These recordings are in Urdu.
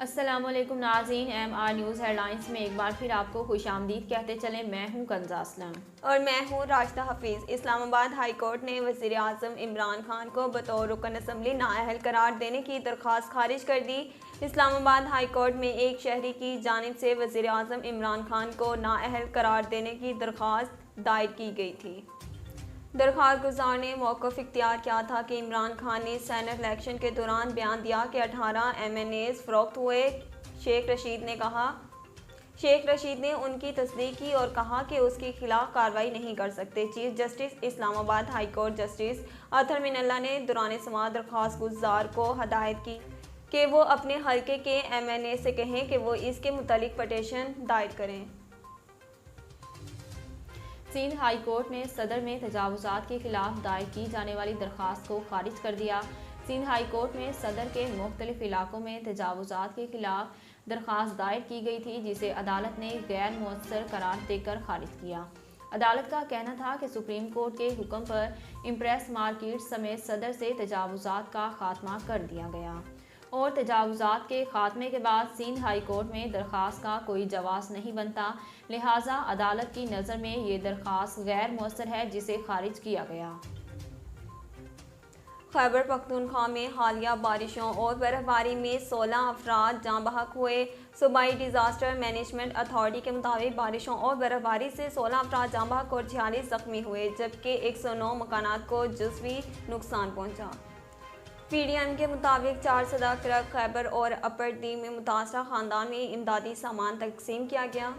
السلام علیکم ناظرین، M R news headlines میں ایک بار پھر آپ کو خوش آمدید کہتے چلیں۔ میں ہوں کنزا اسلم اور میں ہوں راشدہ حفیظ۔ اسلام آباد ہائی کورٹ نے وزیر اعظم عمران خان کو بطور رکن اسمبلی نااہل قرار دینے کی درخواست خارج کر دی۔ اسلام آباد ہائی کورٹ میں ایک شہری کی جانب سے وزیر اعظم عمران خان کو نااہل قرار دینے کی درخواست دائر کی گئی تھی۔ درخواست گزار نے موقف اختیار کیا تھا کہ عمران خان نے سینٹ الیکشن کے دوران بیان دیا کہ 18 ایم این ایز فروخت ہوئے۔ شیخ رشید نے ان کی تصدیق کی اور کہا کہ اس کے خلاف کارروائی نہیں کر سکتے۔ چیف جسٹس اسلام آباد ہائی کورٹ جسٹس اطہر من اللہ نے دوران سماعت درخواست گزار کو ہدایت کی کہ وہ اپنے حلقے کے ایم این اے سے کہیں کہ وہ اس کے متعلق پٹیشن دائر کریں۔ سندھ ہائی کورٹ نے صدر میں تجاوزات کے خلاف دائر کی جانے والی درخواست کو خارج کر دیا۔ سندھ ہائی کورٹ میں صدر کے مختلف علاقوں میں تجاوزات کے خلاف درخواست دائر کی گئی تھی، جسے عدالت نے غیر مؤثر قرار دے کر خارج کیا۔ عدالت کا کہنا تھا کہ سپریم کورٹ کے حکم پر امپریس مارکیٹ سمیت صدر سے تجاوزات کا خاتمہ کر دیا گیا اور تجاوزات کے خاتمے کے بعد سندھ ہائی کورٹ میں درخواست کا کوئی جواز نہیں بنتا، لہٰذا عدالت کی نظر میں یہ درخواست غیر مؤثر ہے، جسے خارج کیا گیا۔ خیبر پختونخوا میں حالیہ بارشوں اور برف باری میں 16 افراد جاں بحق ہوئے۔ صوبائی ڈیزاسٹر مینجمنٹ اتھارٹی کے مطابق بارشوں اور برف باری سے 16 افراد جاں بحق اور 46 زخمی ہوئے، جبکہ 109 مکانات کو جزوی نقصان پہنچا۔ پی ڈی ایم کے مطابق 4 سدہ کرک، خیبر اور اپر دیم میں متاثرہ خاندان میں امدادی سامان تقسیم کیا گیا۔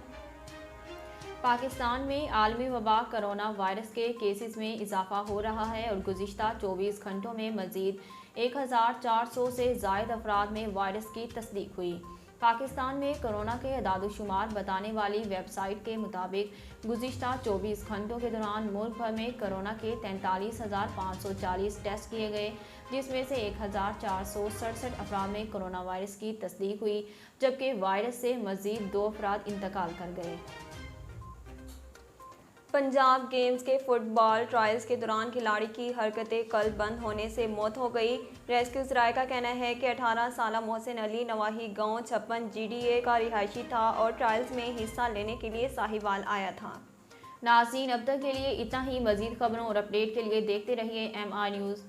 پاکستان میں عالمی وبا کرونا وائرس کے کیسز میں اضافہ ہو رہا ہے اور گزشتہ 24 گھنٹوں میں مزید 1400 سے زائد افراد میں وائرس کی تصدیق ہوئی۔ پاکستان میں کرونا کے اعداد و شمار بتانے والی ویب سائٹ کے مطابق گزشتہ 24 گھنٹوں کے دوران ملک بھر میں کرونا کے 43,540 ٹیسٹ کیے گئے، جس میں سے 1467 افراد میں کرونا وائرس کی تصدیق ہوئی، جبکہ وائرس سے مزید 2 افراد انتقال کر گئے۔ پنجاب گیمز کے فٹ بال ٹرائلز کے دوران کھلاڑی کی حرکت قلب بند ہونے سے موت ہو گئی۔ ریسکیو ذرائع کا کہنا ہے کہ 18 سالہ محسن علی نواحی گاؤں 56 جی ڈی اے کا رہائشی تھا اور ٹرائلز میں حصہ لینے کے لیے ساہیوال آیا تھا۔ ناظرین، اب تک کے لیے اتنا ہی۔ مزید خبروں اور اپڈیٹ کے لیے دیکھتے رہیے ایم آر نیوز۔